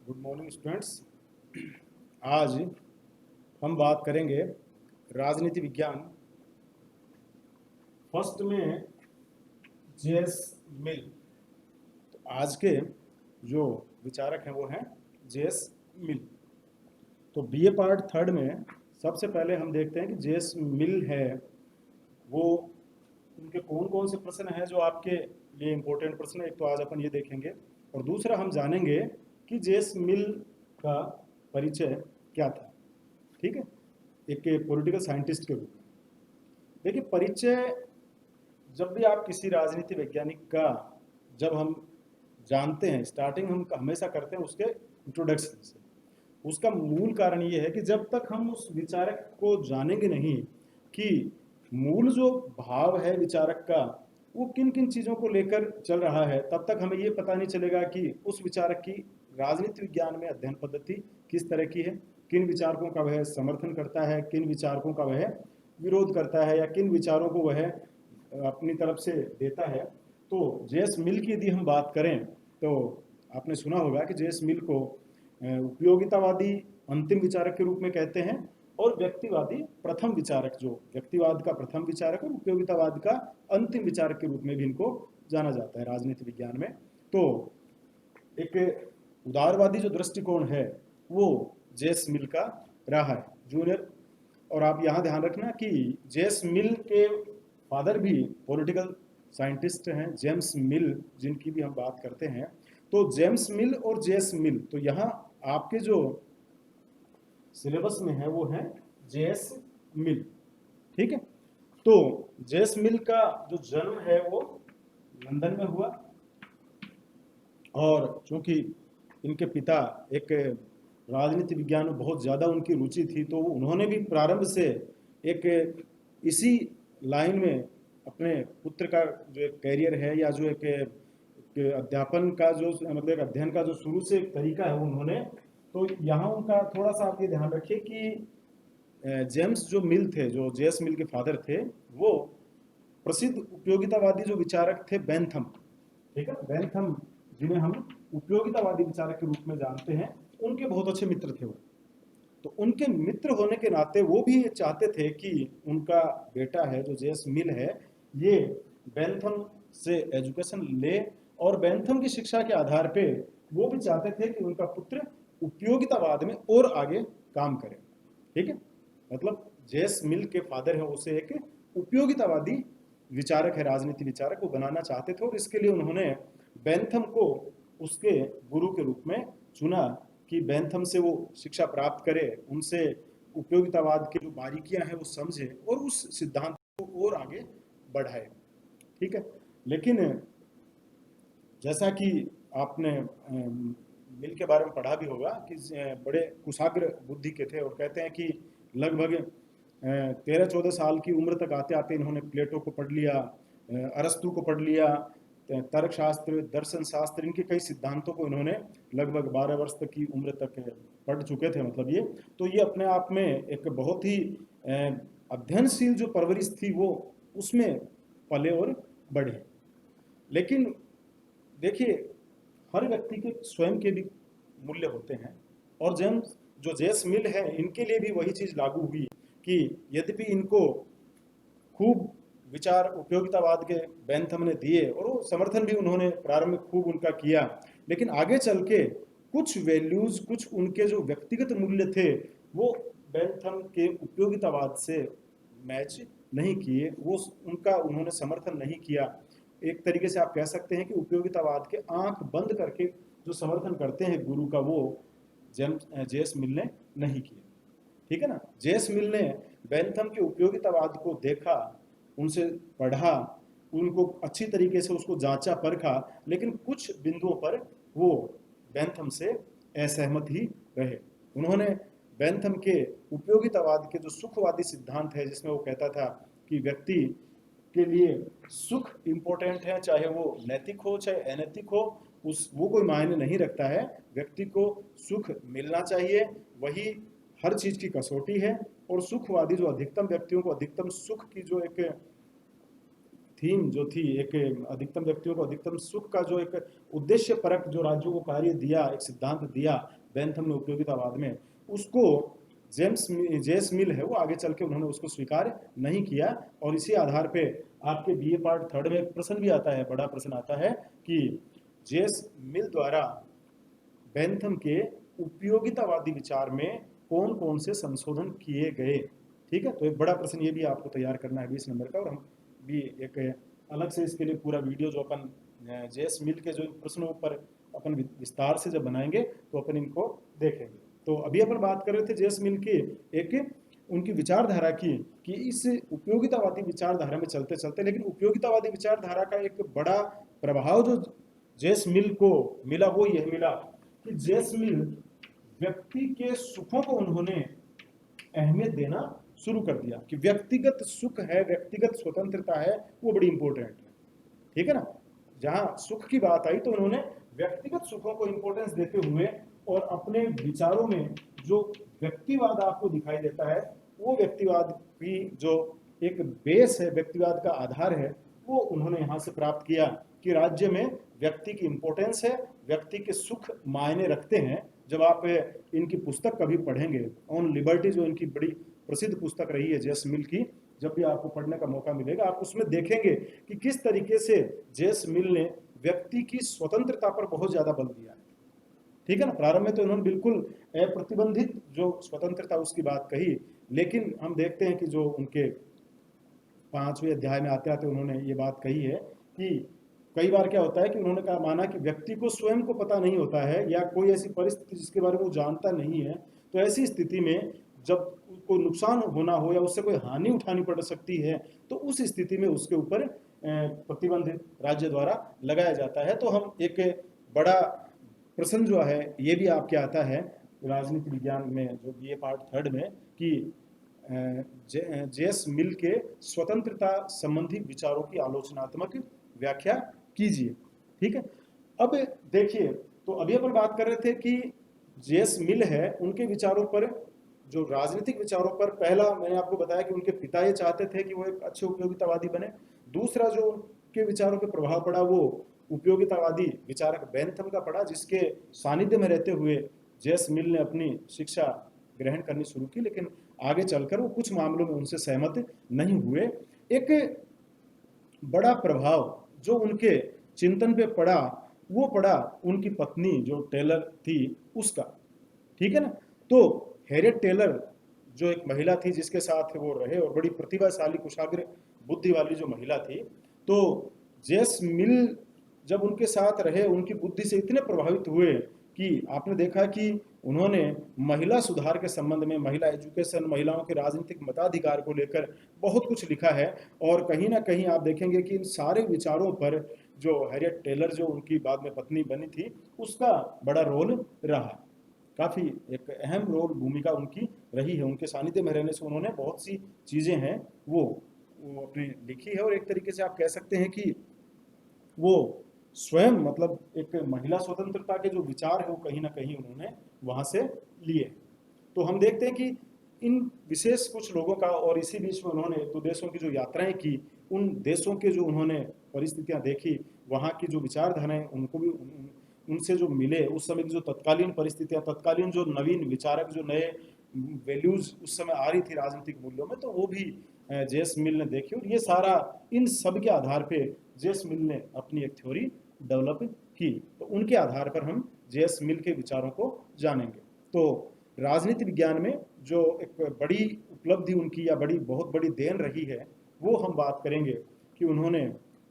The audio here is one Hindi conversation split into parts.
Good morning students. आज हम बात करेंगे राजनीति विज्ञान फर्स्ट में जेएस मिल। तो आज के जो विचारक हैं वो हैं जेएस मिल। तो बीए पार्ट थर्ड में सबसे पहले हम देखते हैं कि जेएस मिल है वो उनके कौन कौन से प्रश्न हैं जो आपके लिए इम्पोर्टेंट प्रश्न है। एक तो आज अपन ये देखेंगे और दूसरा हम जानेंगे कि जेएस मिल का परिचय क्या था। ठीक है, एक पॉलिटिकल साइंटिस्ट के रूप में। देखिए, परिचय जब भी आप किसी राजनीति वैज्ञानिक का जब हम जानते हैं, स्टार्टिंग हम हमेशा करते हैं उसके इंट्रोडक्शन से। उसका मूल कारण ये है कि जब तक हम उस विचारक को जानेंगे नहीं कि मूल जो भाव है विचारक का वो किन किन चीज़ों को लेकर चल रहा है, तब तक हमें ये पता नहीं चलेगा कि उस विचारक की राजनीति विज्ञान में अध्ययन पद्धति किस तरह की है, किन विचारकों का वह समर्थन करता है, किन विचारकों का वह विरोध करता है, या किन विचारों को वह अपनी तरफ से देता है। तो जेएस मिल की यदि हम बात करें तो आपने सुना होगा कि जेएस मिल को उपयोगितावादी अंतिम विचारक के रूप में कहते हैं और व्यक्तिवादी प्रथम विचारक, जो व्यक्तिवाद का प्रथम विचारक और उपयोगितावाद का अंतिम विचारक के रूप में भी इनको जाना जाता है राजनीति विज्ञान में। तो एक उदारवादी जो दृष्टिकोण है वो जेएस मिल का रहा है जूनियर। और आप यहाँ ध्यान रखना कि जेएस मिल के फादर भी पॉलिटिकल साइंटिस्ट हैं, जेम्स मिल, जिनकी भी हम बात करते हैं। तो जेम्स मिल और जेएस मिल, तो यहाँ आपके जो सिलेबस में है वो है जेएस मिल। ठीक है, तो जेएस मिल का जो जन्म है वो लंदन में हुआ और चूंकि इनके पिता एक राजनीति विज्ञान में बहुत ज़्यादा उनकी रुचि थी, तो उन्होंने भी प्रारंभ से एक इसी लाइन में अपने पुत्र का जो एक कैरियर है या जो एक अध्यापन का जो मतलब अध्ययन का जो शुरू से एक तरीका है उन्होंने, तो यहाँ उनका थोड़ा सा आप ये ध्यान रखिए कि जेम्स जो मिल थे, जो जेएस मिल के फादर थे, वो प्रसिद्ध उपयोगितावादी जो विचारक थे बेंथम। ठीक है, बेंथम जिन्हें हम उपयोगितावादी विचारक के रूप में जानते हैं, उनके बहुत अच्छे मित्र थे वो। तो उनके मित्र होने के नाते वो भी चाहते थे कि उनका बेटा है जो जेएस मिल है ये बेंथम से एजुकेशन ले, और बेंथम की शिक्षा के आधार पे वो भी चाहते थे कि उनका पुत्र उपयोगितावाद में और आगे काम करे। ठीक है, मतलब जेएस मिल के फादर है उसे एक उपयोगितावादी विचारक है, राजनीति विचारक वो बनाना चाहते थे, और इसके लिए उन्होंने बेंथम को उसके गुरु के रूप में चुना कि बेंथम से वो शिक्षा प्राप्त करे, उनसे उपयोगितावाद की जो बारीकियां हैं वो समझे और उस सिद्धांत को और आगे बढ़ाए। ठीक है, लेकिन जैसा कि आपने मिल के बारे में पढ़ा भी होगा कि बड़े कुशाग्र बुद्धि के थे, और कहते हैं कि लगभग 13-14 साल की उम्र तक आते आते इन्होंने प्लेटो को पढ़ लिया, अरस्तु को पढ़ लिया, तर्कशास्त्र, दर्शन शास्त्र, इनके कई सिद्धांतों को इन्होंने लगभग 12 वर्ष तक की उम्र तक पढ़ चुके थे। मतलब ये तो ये अपने आप में एक बहुत ही अध्ययनशील जो परवरिश थी वो उसमें पले और बढ़े। लेकिन देखिए, हर व्यक्ति के स्वयं के भी मूल्य होते हैं, और जो जेएस मिल है इनके लिए भी वही चीज़ लागू हुई कि यद्यपि इनको खूब विचार उपयोगितावाद के बेंथम ने दिए और वो समर्थन भी उन्होंने प्रारंभ में खूब उनका किया, लेकिन आगे चल के कुछ वैल्यूज, कुछ उनके जो व्यक्तिगत मूल्य थे वो बेंथम के उपयोगितावाद से मैच नहीं किए, वो उनका उन्होंने समर्थन नहीं किया। एक तरीके से आप कह सकते हैं कि उपयोगितावाद के आंख बंद करके जो समर्थन करते हैं गुरु का, वो जेएस मिल ने नहीं किया। ठीक है ना, जेएस मिल ने बेंथम के उपयोगितावाद को देखा, उनसे पढ़ा, उनको अच्छी तरीके से उसको जांचा परखा, लेकिन कुछ बिंदुओं पर वो बेंथम से असहमत ही रहे। उन्होंने बेंथम के उपयोगितावाद के जो सुखवादी सिद्धांत है, जिसमें वो कहता था कि व्यक्ति के लिए सुख इम्पोर्टेंट है, चाहे वो नैतिक हो चाहे अनैतिक हो, वो कोई मायने नहीं रखता है, व्यक्ति को सुख मिलना चाहिए, वही हर चीज की कसौटी है। और सुखवादी जो अधिकतम व्यक्तियों को अधिकतम सुख की जो एक थीम जो थी, एक अधिकतम व्यक्तियों को अधिकतम सुख का जो एक उद्देश्य परक जो राज्यों को कार्य दिया, एक सिद्धांत दिया बेंथम ने उपयोगितावाद में, उसको जेस मिल है वो आगे चल के उन्होंने उसको स्वीकार नहीं किया। और इसी आधार पे आपके बीए पार्ट थर्ड में एक प्रश्न भी आता है, बड़ा प्रश्न आता है कि जेस मिल द्वारा बेंथम के उपयोगितावादी विचार में कौन कौन से संशोधन किए गए। ठीक है, तो एक बड़ा प्रश्न ये भी आपको तैयार करना है 20 नंबर का, और हम भी एक अलग से इसके लिए पूरा वीडियो जो अपन जेएस मिल के जो प्रश्नों पर अपन विस्तार से जब बनाएंगे तो अपन इनको देखेंगे। तो अभी अपन बात कर रहे थे जेएस मिल की एक उनकी विचारधारा की, कि इस उपयोगितावादी विचारधारा में चलते चलते, लेकिन उपयोगितावादी विचारधारा का एक बड़ा प्रभाव जो जेएस मिल को मिला वो यह मिला कि जेएस मिल व्यक्ति के सुखों को उन्होंने अहमियत देना शुरू कर दिया, कि व्यक्तिगत सुख है, व्यक्तिगत स्वतंत्रता है, वो बड़ी इंपॉर्टेंट है। ठीक है ना, जहां सुख की बात आई तो उन्होंने व्यक्तिगत सुखों को इंपॉर्टेंस देते हुए और अपने विचारों में जो व्यक्तिवाद आपको दिखाई देता है, वो व्यक्तिवाद की जो एक बेस है, व्यक्तिवाद का आधार है, वो उन्होंने यहां से प्राप्त किया कि राज्य में व्यक्ति की इंपॉर्टेंस है, व्यक्ति के सुख मायने रखते हैं। जब आप इनकी पुस्तक कभी पढ़ेंगे ऑन लिबर्टी, जो इनकी बड़ी प्रसिद्ध पुस्तक रही है जेएस मिल की, जब भी आपको पढ़ने का मौका मिलेगा आप उसमें देखेंगे कि किस तरीके से जेएस मिल ने व्यक्ति की स्वतंत्रता पर बहुत ज्यादा बल दिया है। ठीक है ना, प्रारंभ में तो उन्होंने बिल्कुल अप्रतिबंधित जो स्वतंत्रता उसकी बात कही, लेकिन हम देखते हैं कि जो उनके 5वें अध्याय में आते आते उन्होंने ये बात कही है कि कई बार क्या होता है कि उन्होंने कहा, माना कि व्यक्ति को स्वयं को पता नहीं होता है या कोई ऐसी परिस्थिति जिसके बारे में वो जानता नहीं है, तो ऐसी स्थिति में जब कोई नुकसान होना हो या उससे कोई हानि उठानी पड़ सकती है, तो उस स्थिति में उसके ऊपर प्रतिबंध राज्य द्वारा लगाया जाता है। तो हम एक बड़ा प्रश्न जो है ये भी आपके आता है राजनीति विज्ञान में, जो बीए पार्ट थर्ड में, कि जेएस मिल के स्वतंत्रता संबंधी विचारों की आलोचनात्मक व्याख्या कीजिए। ठीक है, अब देखिए, तो अभी अपन बात कर रहे थे कि जेएस मिल है, उनके विचारों पर, जो राजनीतिक विचारों पर, पहला मैंने आपको बताया कि उनके पिता ये चाहते थे कि वो एक अच्छे उपयोगितावादी बने। दूसरा जो उनके विचारों पर प्रभाव पड़ा वो उपयोगितावादी विचारक बेंथम का पड़ा, जिसके सानिध्य में रहते हुए जेएस मिल ने अपनी शिक्षा ग्रहण करनी शुरू की, लेकिन आगे चलकर वो कुछ मामलों में उनसे सहमत नहीं हुए। एक बड़ा प्रभाव जो उनके चिंतन पे पड़ा वो पड़ा उनकी पत्नी जो टेलर थी उसका। ठीक है ना, तो हैरियट टेलर जो एक महिला थी जिसके साथ वो रहे और बड़ी प्रतिभाशाली कुशाग्र बुद्धि वाली जो महिला थी, तो जेएस मिल जब उनके साथ रहे उनकी बुद्धि से इतने प्रभावित हुए कि आपने देखा कि उन्होंने महिला सुधार के संबंध में, महिला एजुकेशन, महिलाओं के राजनीतिक मताधिकार को लेकर बहुत कुछ लिखा है। और कहीं ना कहीं आप देखेंगे कि इन सारे विचारों पर जो हैरियट टेलर जो उनकी बाद में पत्नी बनी थी उसका बड़ा रोल रहा, काफ़ी एक अहम रोल भूमिका उनकी रही है। उनके सानिध्य में रहने से उन्होंने बहुत सी चीज़ें हैं वो अपनी लिखी है, और एक तरीके से आप कह सकते हैं कि वो स्वयं, मतलब एक महिला स्वतंत्रता के जो विचार है वो कहीं ना कहीं उन्होंने वहाँ से लिए। तो हम देखते हैं कि इन विशेष कुछ लोगों का, और इसी बीच में उन्होंने तो देशों की जो यात्राएं की, उन देशों के जो उन्होंने परिस्थितियां देखी, वहाँ की जो विचारधाराएं उनको भी उनसे जो मिले, उस समय की जो तत्कालीन परिस्थितियां, तत्कालीन जो नवीन विचारक, जो नए वैल्यूज उस समय आ रही थी राजनीतिक मूल्यों में, तो वो भी जेएस मिल ने देखी। और ये सारा इन सब के आधार पे जेएस मिल ने अपनी एक थ्योरी डेवलप की। तो उनके आधार पर हम जेएस मिल के विचारों को जानेंगे। तो राजनीति विज्ञान में जो एक बड़ी उपलब्धि उनकी या बहुत बड़ी देन रही है वो हम बात करेंगे कि उन्होंने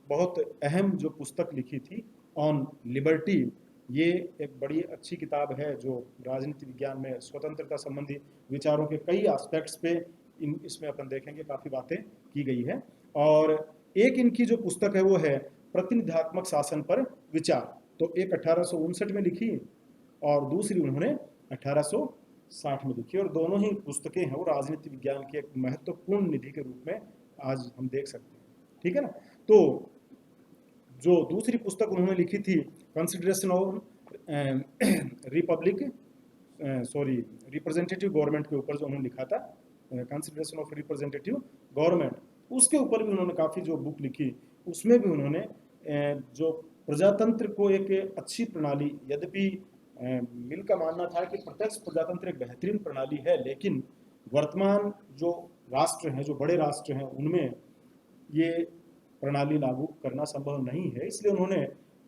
बहुत अहम जो पुस्तक लिखी थी ऑन लिबर्टी। ये एक बड़ी अच्छी किताब है जो राजनीति विज्ञान में स्वतंत्रता संबंधी विचारों के कई एस्पेक्ट्स पे इसमें अपन देखेंगे काफ़ी बातें की गई है। और एक इनकी जो पुस्तक है वो है प्रतिनिधात्मक शासन पर विचार, तो एक 1859 में लिखी और दूसरी उन्होंने 1860 में लिखी, और दोनों ही पुस्तकें हैं वो राजनीति विज्ञान की एक महत्वपूर्ण निधि के रूप में आज हम देख सकते हैं। ठीक है ना, तो जो दूसरी पुस्तक उन्होंने लिखी थी कंसिडरेशन ऑफ रिप्रेजेंटेटिव गवर्नमेंट के ऊपर जो उन्होंने लिखा था, कंसिडरेशन ऑफ रिप्रेजेंटेटिव गवर्नमेंट, उसके ऊपर भी उन्होंने काफ़ी जो बुक लिखी उसमें भी उन्होंने जो प्रजातंत्र को एक अच्छी प्रणाली, यद्यपि मिल का मानना था कि प्रत्यक्ष प्रजातंत्र एक बेहतरीन प्रणाली है, लेकिन वर्तमान जो राष्ट्र हैं, जो बड़े राष्ट्र हैं, उनमें ये प्रणाली लागू करना संभव नहीं है। इसलिए उन्होंने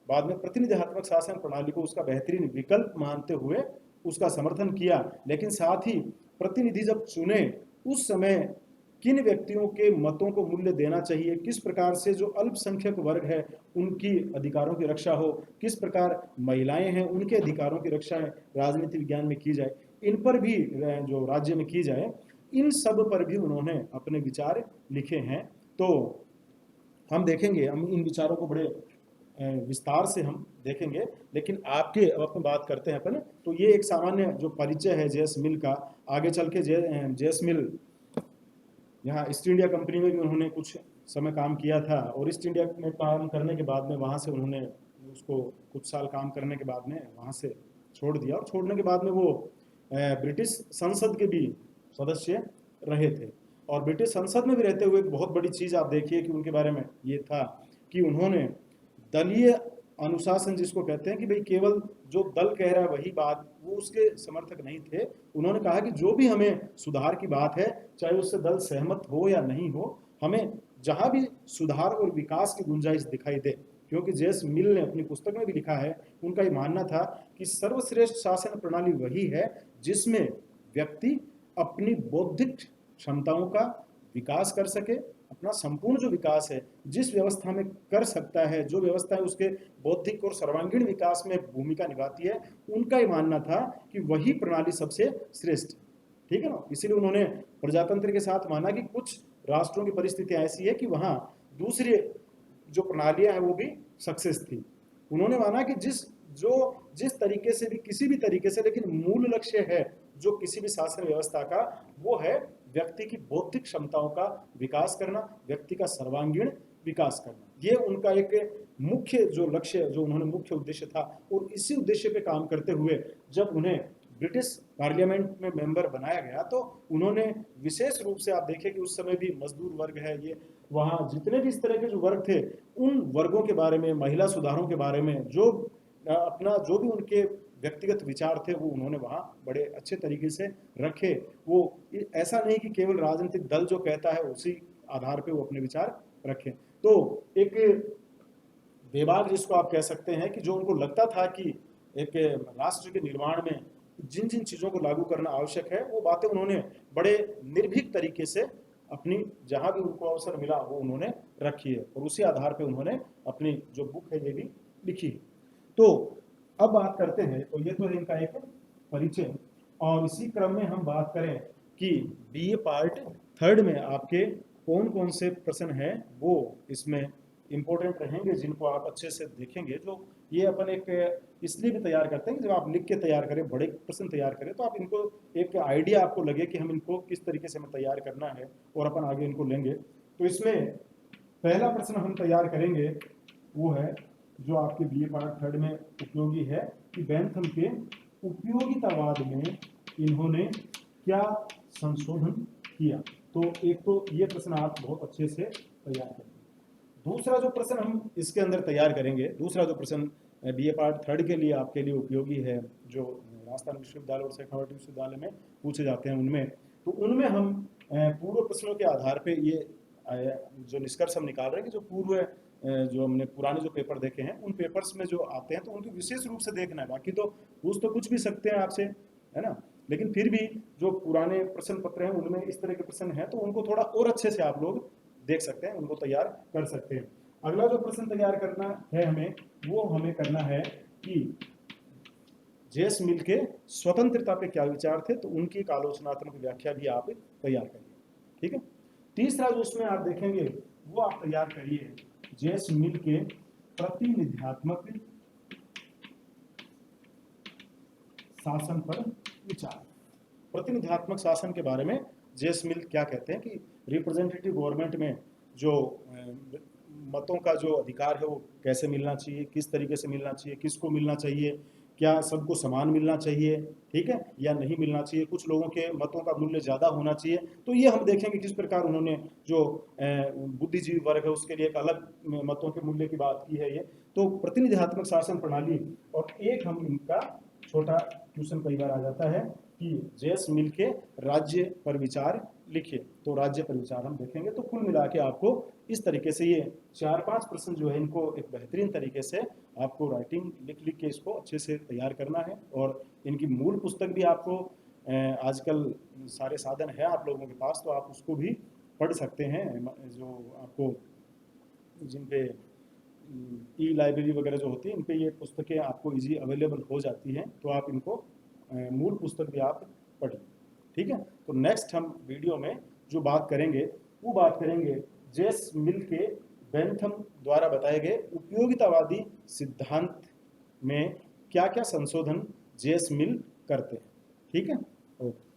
बाद में प्रतिनिधित्वक शासन प्रणाली को उसका बेहतरीन विकल्प मानते हुए उसका समर्थन किया। लेकिन साथ ही प्रतिनिधि जब चुने, उस समय किन व्यक्तियों के मतों को मूल्य देना चाहिए, किस प्रकार से जो अल्पसंख्यक वर्ग है उनकी अधिकारों की रक्षा हो, किस प्रकार महिलाएं हैं उनके अधिकारों की रक्षा राजनीति विज्ञान में की जाए, इन पर भी जो राज्य में की जाए, इन सब पर भी उन्होंने अपने विचार लिखे हैं। तो हम देखेंगे, हम इन विचारों को बड़े विस्तार से हम देखेंगे। लेकिन आपके अब अपन बात करते हैं अपन, तो ये एक सामान्य जो परिचय है जेएस मिल का। आगे चल के जेएस मिल यहाँ ईस्ट इंडिया कंपनी में भी उन्होंने कुछ समय काम किया था, और ईस्ट इंडिया में काम करने के बाद में वहाँ से उन्होंने उसको कुछ साल काम करने के बाद में वहाँ से छोड़ दिया, और छोड़ने के बाद में वो ब्रिटिश संसद के भी सदस्य रहे थे। और ब्रिटिश संसद में भी रहते हुए एक बहुत बड़ी चीज़ आप देखिए कि उनके बारे में ये था कि उन्होंने दलीय अनुशासन जिसको कहते हैं कि भाई केवल जो दल कह रहा है वही बात, वो उसके समर्थक नहीं थे। उन्होंने कहा कि जो भी हमें सुधार की बात है, चाहे उससे दल सहमत हो या नहीं हो, हमें जहां भी सुधार और विकास की गुंजाइश दिखाई दे, क्योंकि जेएस मिल ने अपनी पुस्तक में भी लिखा है, उनका ये मानना था कि सर्वश्रेष्ठ शासन प्रणाली वही है जिसमें व्यक्ति अपनी बौद्धिक क्षमताओं का विकास कर सके, अपना संपूर्ण जो विकास है जिस व्यवस्था में कर सकता है, जो व्यवस्था है उसके बौद्धिक और सर्वांगीण विकास में भूमिका निभाती है, उनका ही मानना था कि वही प्रणाली सबसे श्रेष्ठ, ठीक है ना। इसीलिए उन्होंने प्रजातंत्र के साथ माना कि कुछ राष्ट्रों की परिस्थितियां ऐसी है कि वहां दूसरी जो प्रणालियां हैं वो भी सक्सेस थी। उन्होंने माना कि जिस तरीके से भी, किसी भी तरीके से, लेकिन मूल लक्ष्य है जो किसी भी शासन व्यवस्था का, वो है व्यक्ति की बौद्धिक क्षमताओं का विकास करना, व्यक्ति का सर्वांगीण विकास करना। ये उनका एक मुख्य जो लक्ष्य, जो उन्होंने मुख्य उद्देश्य था। और इसी उद्देश्य पे काम करते हुए जब उन्हें ब्रिटिश पार्लियामेंट में मेंबर बनाया गया, तो उन्होंने विशेष रूप से, आप देखें कि उस समय भी मजदूर वर्ग है, ये वहाँ जितने भी इस तरह के जो वर्ग थे, उन वर्गों के बारे में, महिला सुधारों के बारे में, जो अपना जो भी उनके व्यक्तिगत विचार थे, वो उन्होंने वहाँ बड़े अच्छे तरीके से रखे। वो ऐसा नहीं कि केवल राजनीतिक दल जो कहता है उसी आधार पे वो अपने विचार रखें। तो एक विभाग जिसको आप कह सकते हैं कि जो उनको लगता था कि एक राष्ट्र के निर्माण में जिन जिन चीज़ों को लागू करना आवश्यक है, वो बातें उन्होंने बड़े निर्भीक तरीके से अपनी जहाँ भी उनको अवसर मिला वो उन्होंने रखी है, और उसी आधार पे उन्होंने अपनी जो बुक है ये भी लिखी है। तो अब बात करते हैं, तो ये तो है इनका एक परिचय, और इसी क्रम में हम बात करें कि बीए पार्ट थर्ड में आपके कौन कौन से प्रश्न हैं वो इसमें इम्पोर्टेंट रहेंगे, जिनको आप अच्छे से देखेंगे। जो ये अपन एक इसलिए भी तैयार करते हैं कि जब आप लिख के तैयार करें, बड़े प्रश्न तैयार करें, तो आप इनको एक आइडिया आपको लगे कि हम इनको किस तरीके से हमें तैयार करना है और अपन आगे इनको लेंगे। तो इसमें पहला प्रश्न हम तैयार करेंगे वो है जो आपके बीए पार्ट थर्ड में उपयोगी है कि बेंथम के उपयोगितावाद में इन्होंने क्या संशोधन किया। तो एक तो ये प्रश्न आप बहुत अच्छे से तैयार करेंगे। दूसरा जो प्रश्न हम इसके अंदर तैयार करेंगे, दूसरा जो प्रश्न बीए पार्ट थर्ड के लिए आपके लिए उपयोगी है, जो राजस्थान विश्वविद्यालय और शेखावाटी विश्वविद्यालय में पूछे जाते हैं उनमें, तो उनमें हम पूर्व प्रश्नों के आधार पे ये जो निष्कर्ष हम निकाल रहे हैं कि जो पूर्व जो हमने पुराने जो पेपर देखे हैं, उन पेपर्स में जो आते हैं तो उनको विशेष रूप से देखना है। बाकी तो पूछ तो कुछ भी सकते हैं आपसे, है ना, लेकिन फिर भी जो पुराने प्रश्न पत्र हैं उनमें इस तरह के प्रश्न हैं, तो उनको थोड़ा और अच्छे से आप लोग देख सकते हैं, उनको तैयार कर सकते हैं। अगला जो प्रश्न तैयार करना है हमें, वो हमें करना है कि जेएस मिल के स्वतंत्रता पे क्या विचार थे, तो उनकी एक आलोचनात्मक व्याख्या भी आप तैयार करिए, ठीक है। तीसरा जो उसमें आप देखेंगे वो आप तैयार करिए जेएस मिल के प्रतिनिध्यात्मक शासन पर विचार। प्रतिनिध्यात्मक शासन के बारे में जेएस मिल क्या कहते हैं कि रिप्रेजेंटेटिव गवर्नमेंट में जो मतों का जो अधिकार है वो कैसे मिलना चाहिए, किस तरीके से मिलना चाहिए, किसको मिलना चाहिए, क्या सबको समान मिलना चाहिए, ठीक है, या नहीं मिलना चाहिए, कुछ लोगों के मतों का मूल्य ज़्यादा होना चाहिए। तो ये हम देखेंगे किस प्रकार उन्होंने जो बुद्धिजीवी वर्ग है उसके लिए एक अलग मतों के मूल्य की बात की है। ये तो प्रतिनिधित्मक शासन प्रणाली। और एक हम इनका छोटा क्वेश्चन कई बार आ जाता है कि जेस मिल के राज्य पर विचार लिखिए। तो राज्य पर विचार हम देखेंगे। तो कुल मिला के आपको इस तरीके से ये 4-5 प्रश्न जो है इनको एक बेहतरीन तरीके से आपको राइटिंग लिख लिख के इसको अच्छे से तैयार करना है। और इनकी मूल पुस्तक भी आपको आजकल सारे साधन है आप लोगों के पास, तो आप उसको भी पढ़ सकते हैं। जो आपको जिन पे ई लाइब्रेरी वगैरह जो होती है इन पे ये पुस्तकें आपको इजी अवेलेबल हो जाती हैं, तो आप इनको मूल पुस्तक भी आप पढ़िए, ठीक है। तो नेक्स्ट हम वीडियो में जो बात करेंगे वो बात करेंगे जेस मिल के बेंथम द्वारा बताए गए उपयोगितावादी सिद्धांत में क्या क्या संशोधन जेस मिल करते हैं, ठीक है। ओके।